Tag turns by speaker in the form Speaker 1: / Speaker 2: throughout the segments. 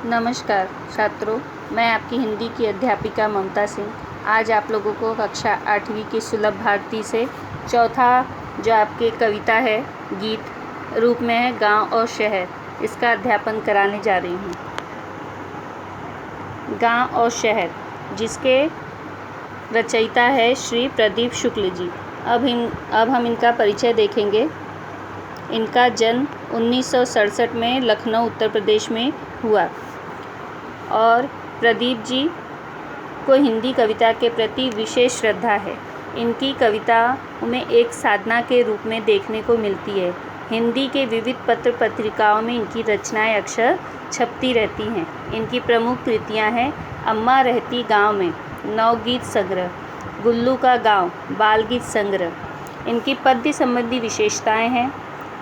Speaker 1: नमस्कार छात्रों, मैं आपकी हिंदी की अध्यापिका ममता सिंह। आज आप लोगों को कक्षा 8वीं की सुलभ भारती से चौथा जो आपके कविता है गीत रूप में है गांव और शहर, इसका अध्यापन कराने जा रही हूँ। गांव और शहर, जिसके रचयिता है श्री प्रदीप शुक्ल जी। अब हम इनका परिचय देखेंगे। इनका जन्म 1967 में लखनऊ उत्तर प्रदेश में हुआ और प्रदीप जी को हिंदी कविता के प्रति विशेष श्रद्धा है। इनकी कविताओं में एक साधना के रूप में देखने को मिलती है। हिंदी के विविध पत्र पत्रिकाओं में इनकी रचनाएं अक्सर छपती रहती हैं। इनकी प्रमुख कृतियां हैं अम्मा रहती गांव में, नवगीत संग्रह, गुल्लू का गांव, बाल गीत संग्रह। इनकी पद्य संबंधी विशेषताएं हैं।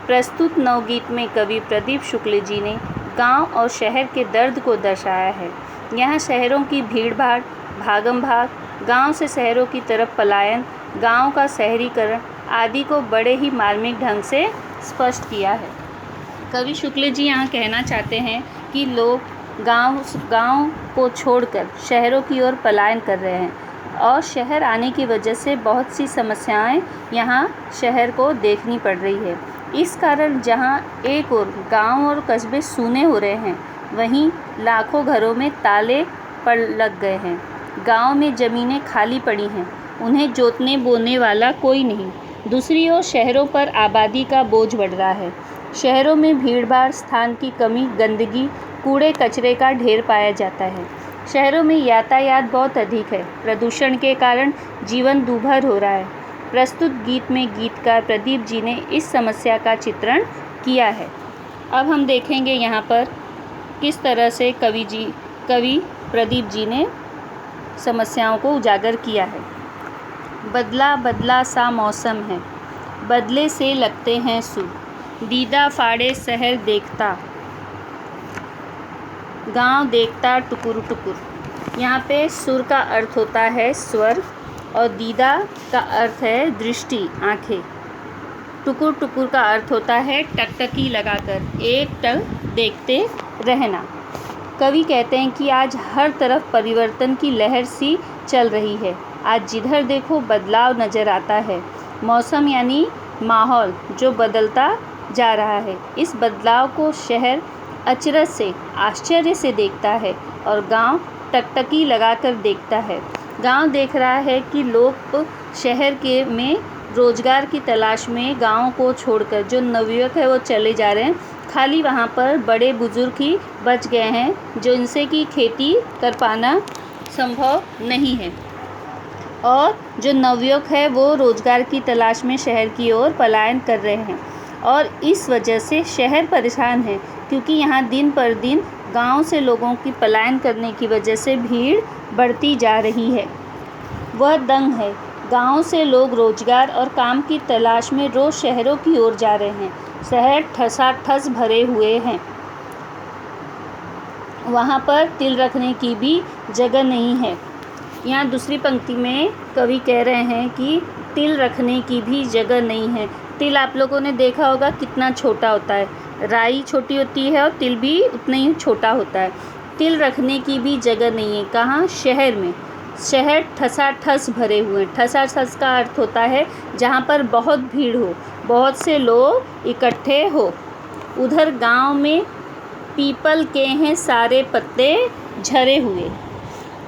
Speaker 1: प्रस्तुत नवगीत में कवि प्रदीप शुक्ल जी ने गांव और शहर के दर्द को दर्शाया है। यहाँ शहरों की भीड़-भाड़, भागम-भाग, गांव से शहरों की तरफ पलायन, गांव का शहरीकरण आदि को बड़े ही मार्मिक ढंग से स्पष्ट किया है। कवि शुक्ल जी यहाँ कहना चाहते हैं कि लोग गांव को छोड़कर शहरों की ओर पलायन कर रहे हैं और शहर आने की वजह से बहुत सी समस्याएं यहाँ शहर को देखनी पड़ रही है। इस कारण जहाँ एक ओर गांव और कस्बे सूने हो रहे हैं, वहीं लाखों घरों में ताले पड़ लग गए हैं। गांव में ज़मीनें खाली पड़ी हैं, उन्हें जोतने बोने वाला कोई नहीं। दूसरी ओर शहरों पर आबादी का बोझ बढ़ रहा है। शहरों में भीड़-भाड़, स्थान की कमी, गंदगी, कूड़े कचरे का ढेर पाया जाता है। शहरों में यातायात बहुत अधिक है। प्रदूषण के कारण जीवन दूभर हो रहा है। प्रस्तुत गीत में गीतकार प्रदीप जी ने इस समस्या का चित्रण किया है। अब हम देखेंगे यहाँ पर किस तरह से कवि प्रदीप जी ने समस्याओं को उजागर किया है। बदला बदला सा मौसम है, बदले से लगते हैं सुर, दीदा फाड़े शहर देखता, गांव देखता टुकुर टुकुर। यहाँ पे सुर का अर्थ होता है स्वर और दीदा का अर्थ है दृष्टि, आँखें। टुकुर टुकुर का अर्थ होता है टकटकी लगाकर एक टक देखते रहना। कवि कहते हैं कि आज हर तरफ परिवर्तन की लहर सी चल रही है। आज जिधर देखो बदलाव नज़र आता है। मौसम यानी माहौल जो बदलता जा रहा है। इस बदलाव को शहर अचरज से, आश्चर्य से देखता है और गांव टकटकी लगाकर देखता है। गांव देख रहा है कि लोग शहर में रोज़गार की तलाश में गांव को छोड़कर जो नवयुवक है वो चले जा रहे हैं। खाली वहाँ पर बड़े बुजुर्ग ही बच गए हैं जो इनसे की खेती कर पाना संभव नहीं है और जो नवयुवक है वो रोज़गार की तलाश में शहर की ओर पलायन कर रहे हैं और इस वजह से शहर परेशान है क्योंकि यहाँ दिन पर दिन गांव से लोगों की पलायन करने की वजह से भीड़ बढ़ती जा रही है। वह दंग है। गांव से लोग रोजगार और काम की तलाश में रोज शहरों की ओर जा रहे हैं। शहर ठसाठस भरे हुए हैं। वहाँ पर तिल रखने की भी जगह नहीं है। यहाँ दूसरी पंक्ति में कवि कह रहे हैं कि तिल रखने की भी जगह नहीं है। तिल आप लोगों ने देखा होगा कितना छोटा होता है। राई छोटी होती है और तिल भी उतना ही छोटा होता है। तिल रखने की भी जगह नहीं है। कहाँ? शहर में। शहर ठसाठस भरे हुए हैं। ठसाठस का अर्थ होता है जहाँ पर बहुत भीड़ हो, बहुत से लोग इकट्ठे हो। उधर गांव में पीपल के हैं सारे पत्ते झरे हुए।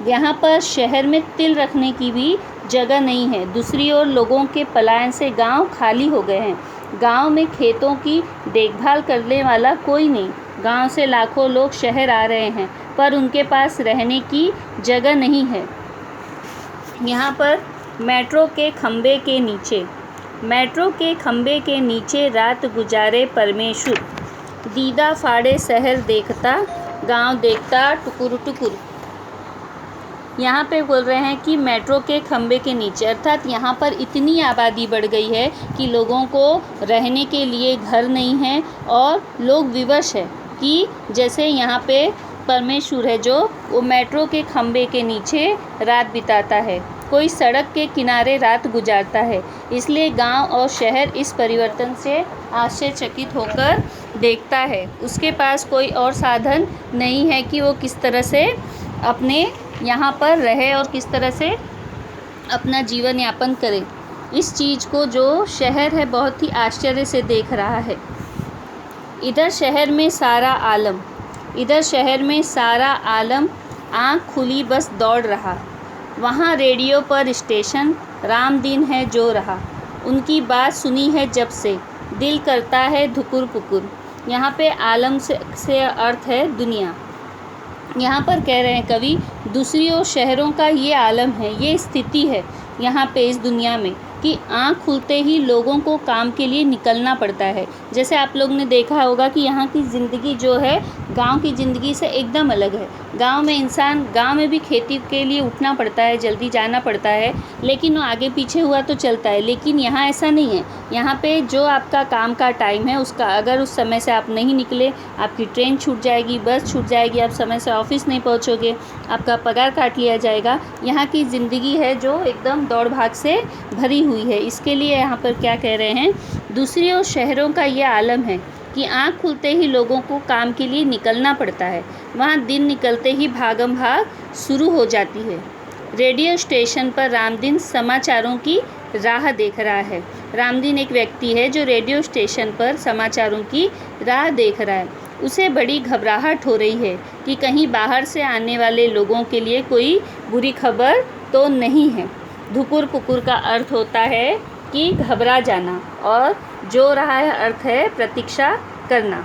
Speaker 1: यहाँ पर शहर में तिल रखने की भी जगह नहीं है। दूसरी ओर लोगों के पलायन से गांव खाली हो गए हैं। गांव में खेतों की देखभाल करने वाला कोई नहीं। गांव से लाखों लोग शहर आ रहे हैं पर उनके पास रहने की जगह नहीं है। यहाँ पर मेट्रो के खंबे के नीचे रात गुजारे परमेश्वर, दीदा फाड़े शहर देखता, गांव देखता टुकुर टुकुर। यहाँ पे बोल रहे हैं कि मेट्रो के खंबे के नीचे, अर्थात यहाँ पर इतनी आबादी बढ़ गई है कि लोगों को रहने के लिए घर नहीं है और लोग विवश है कि जैसे यहाँ पे परमेश्वर है जो वो मेट्रो के खंबे के नीचे रात बिताता है, कोई सड़क के किनारे रात गुजारता है। इसलिए गांव और शहर इस परिवर्तन से आश्चर्यचकित होकर देखता है। उसके पास कोई और साधन नहीं है कि वो किस तरह से अपने यहाँ पर रहे और किस तरह से अपना जीवन यापन करे। इस चीज़ को जो शहर है बहुत ही आश्चर्य से देख रहा है। इधर शहर में सारा आलम आँख खुली बस दौड़ रहा। वहाँ रेडियो पर स्टेशन राम दिन है जो रहा। उनकी बात सुनी है जब से दिल करता है धुकुर पुकुर। यहाँ पे आलम से अर्थ है दुनिया। यहाँ पर कह रहे हैं कवि, दूसरी ओर शहरों का ये आलम है, ये स्थिति है यहाँ पे इस दुनिया में कि आँख खुलते ही लोगों को काम के लिए निकलना पड़ता है। जैसे आप लोग ने देखा होगा कि यहाँ की ज़िंदगी जो है गांव की ज़िंदगी से एकदम अलग है। गांव में भी खेती के लिए उठना पड़ता है, जल्दी जाना पड़ता है, लेकिन वो आगे पीछे हुआ तो चलता है। लेकिन यहाँ ऐसा नहीं है। यहाँ पे जो आपका काम का टाइम है उसका अगर उस समय से आप नहीं निकले, आपकी ट्रेन छूट जाएगी, बस छूट जाएगी, आप समय से ऑफिस नहीं पहुँचोगे, आपका पगार काट लिया जाएगा। यहाँ की ज़िंदगी है जो एकदम दौड़ भाग से भरी हुई है। इसके लिए यहाँ पर क्या कह रहे हैं, दूसरी ओर शहरों का ये आलम है कि आँख खुलते ही लोगों को काम के लिए निकलना पड़ता है। वहाँ दिन निकलते ही भागम भाग शुरू हो जाती है। रेडियो स्टेशन पर रामदीन समाचारों की राह देख रहा है। रामदीन एक व्यक्ति है जो रेडियो स्टेशन पर समाचारों की राह देख रहा है। उसे बड़ी घबराहट हो रही है कि कहीं बाहर से आने वाले लोगों के लिए कोई बुरी खबर तो नहीं है। धुकुर पुकुर का अर्थ होता है कि घबरा जाना, और जो रहा है अर्थ है प्रतीक्षा करना।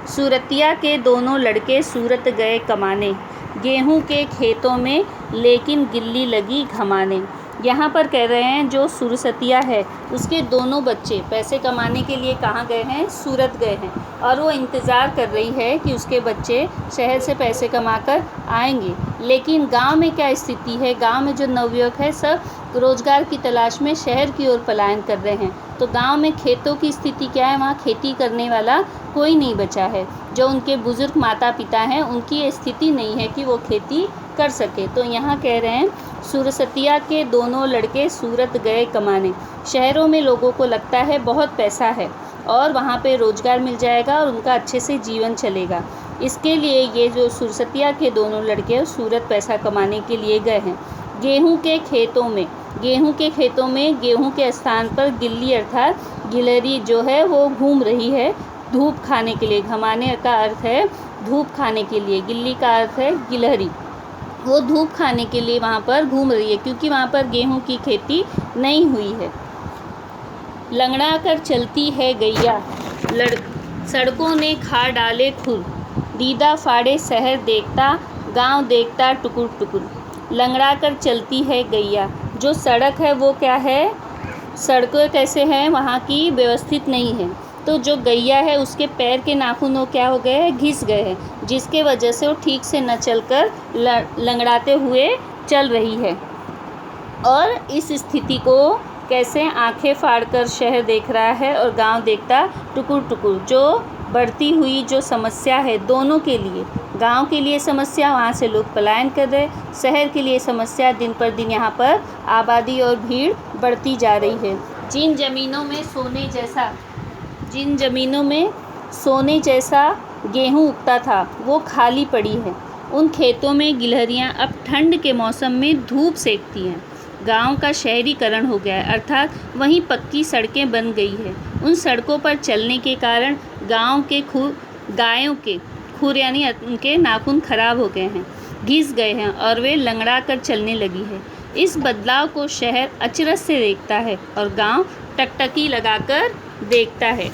Speaker 1: सूरतिया के दोनों लड़के सूरत गए कमाने, गेहूं के खेतों में लेकिन गिल्ली लगी घमाने। यहाँ पर कह रहे हैं जो सुरसतिया है उसके दोनों बच्चे पैसे कमाने के लिए कहाँ गए हैं, सूरत गए हैं, और वो इंतज़ार कर रही है कि उसके बच्चे शहर से पैसे कमाकर आएंगे। लेकिन गांव में क्या स्थिति है, गांव में जो नवयुवक है सब रोज़गार की तलाश में शहर की ओर पलायन कर रहे हैं। तो गांव में खेतों की स्थिति क्या है, वहाँ खेती करने वाला कोई नहीं बचा है। जो उनके बुज़ुर्ग माता पिता हैं उनकी ये स्थिति नहीं है कि वो खेती कर सके। तो यहाँ कह रहे हैं सुरसतिया के दोनों लड़के सूरत गए कमाने। शहरों में लोगों को लगता है बहुत पैसा है और वहाँ पे रोज़गार मिल जाएगा और उनका अच्छे से जीवन चलेगा। इसके लिए ये जो सुरसतिया के दोनों लड़के सूरत पैसा कमाने के लिए गए हैं। गेहूं के खेतों में गेहूं के स्थान पर गिल्ली अर्थात गिलहरी जो है वो घूम रही है धूप खाने के लिए। घमाने का अर्थ है धूप खाने के लिए, गिल्ली का अर्थ है गिलहरी। वो धूप खाने के लिए वहाँ पर घूम रही है क्योंकि वहाँ पर गेहूं की खेती नहीं हुई है। लंगड़ा कर चलती है गैया, सड़कों ने खा डाले खुर, दीदा फाड़े शहर देखता, गांव देखता टुकुर टुकुर। लंगड़ा कर चलती है गैया, जो सड़क है वो क्या है, सड़कें कैसे हैं वहाँ की व्यवस्थित नहीं है। तो जो गैया है उसके पैर के नाखून वो क्या हो गए हैं, घिस गए हैं, जिसके वजह से वो ठीक से न चलकर लंगड़ाते हुए चल रही है। और इस स्थिति को कैसे आंखें फाड़कर शहर देख रहा है और गांव देखता टुकुर टुकुर। जो बढ़ती हुई जो समस्या है दोनों के लिए, गांव के लिए समस्या, वहाँ से लोग पलायन कर रहे, शहर के लिए समस्या, दिन पर दिन यहाँ पर आबादी और भीड़ बढ़ती जा रही है। जिन ज़मीनों में सोने जैसा गेहूँ उगता था वो खाली पड़ी है। उन खेतों में गिलहरियाँ अब ठंड के मौसम में धूप सेकती हैं। गांव का शहरीकरण हो गया है, अर्थात वहीं पक्की सड़कें बन गई है। उन सड़कों पर चलने के कारण गांव के गायों के खुर यानी उनके नाखून खराब हो गए हैं, घिस गए हैं और वे लंगड़ा कर चलने लगी है। इस बदलाव को शहर अचरज से देखता है और गांव टकटकी लगाकर देखता है।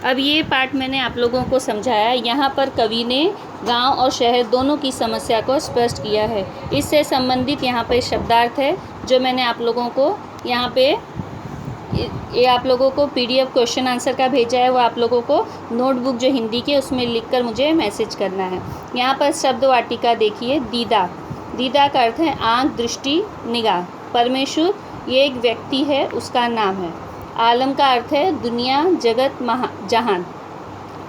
Speaker 1: अब ये पार्ट मैंने आप लोगों को समझाया। यहाँ पर कवि ने गांव और शहर दोनों की समस्या को स्पष्ट किया है। इससे संबंधित यहाँ पे शब्दार्थ है जो मैंने आप लोगों को यहाँ पे ये आप लोगों को PDF क्वेश्चन आंसर का भेजा है, वो आप लोगों को नोटबुक जो हिंदी की उसमें लिखकर मुझे मैसेज करना है। यहाँ पर शब्द वाटिका देखिए, दीदा का अर्थ है आँख, दृष्टि, निगाह। परमेश्वर ये एक व्यक्ति है, उसका नाम है। आलम का अर्थ है दुनिया, जगत, जहान।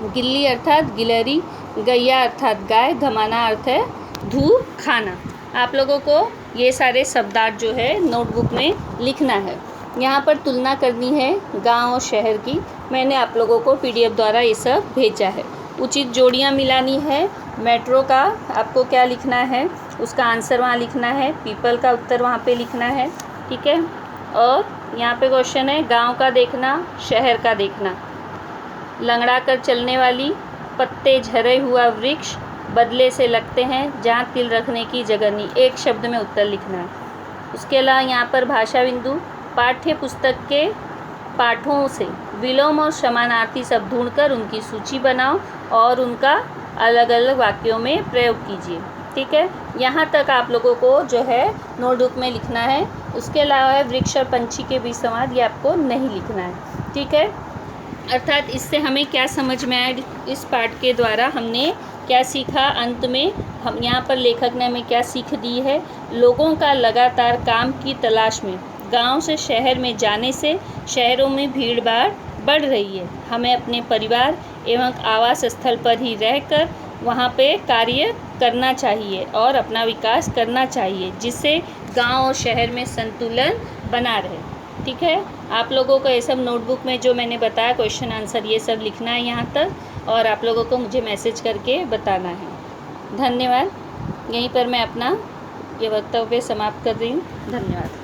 Speaker 1: गिल्ली अर्थात गिलहरी, गैया अर्थात गाय, घमाना अर्थ है धूप खाना। आप लोगों को ये सारे शब्दार्थ जो है नोटबुक में लिखना है। यहाँ पर तुलना करनी है गांव और शहर की। मैंने आप लोगों को PDF द्वारा ये सब भेजा है। उचित जोड़ियाँ मिलानी है। मेट्रो का आपको क्या लिखना है, उसका आंसर वहाँ लिखना है। पीपल का उत्तर वहाँ पे लिखना है, ठीक है। और यहाँ पे क्वेश्चन है, गांव का देखना, शहर का देखना। लंगड़ा कर चलने वाली, पत्ते झरे हुआ वृक्ष, बदले से लगते हैं, जहाँ तिल रखने की जगह नहीं। एक शब्द में उत्तर लिखना है। उसके अलावा यहाँ पर भाषा बिंदु, पाठ्य पुस्तक के पाठों से विलोम और समानार्थी शब्द ढूंढकर उनकी सूची बनाओ और उनका अलग अलग वाक्यों में प्रयोग कीजिए, ठीक है। यहाँ तक आप लोगों को जो है नोटबुक में लिखना है। उसके अलावा है वृक्ष और पंछी के बीच संवाद, ये आपको नहीं लिखना है, ठीक है। अर्थात इससे हमें क्या समझ में आया, इस पाठ के द्वारा हमने क्या सीखा। अंत में हम यहाँ पर लेखक ने हमें क्या सीख दी है, लोगों का लगातार काम की तलाश में गांव से शहर में जाने से शहरों में भीड़ भाड़ बढ़ रही है। हमें अपने परिवार एवं आवास स्थल पर ही रहकर वहाँ पे कार्य करना चाहिए और अपना विकास करना चाहिए, जिससे गांव और शहर में संतुलन बना रहे, ठीक है। आप लोगों को ये सब नोटबुक में जो मैंने बताया क्वेश्चन आंसर ये सब लिखना है यहाँ तक, और आप लोगों को मुझे मैसेज करके बताना है। धन्यवाद। यहीं पर मैं अपना ये वक्तव्य समाप्त कर रही हूँ। धन्यवाद।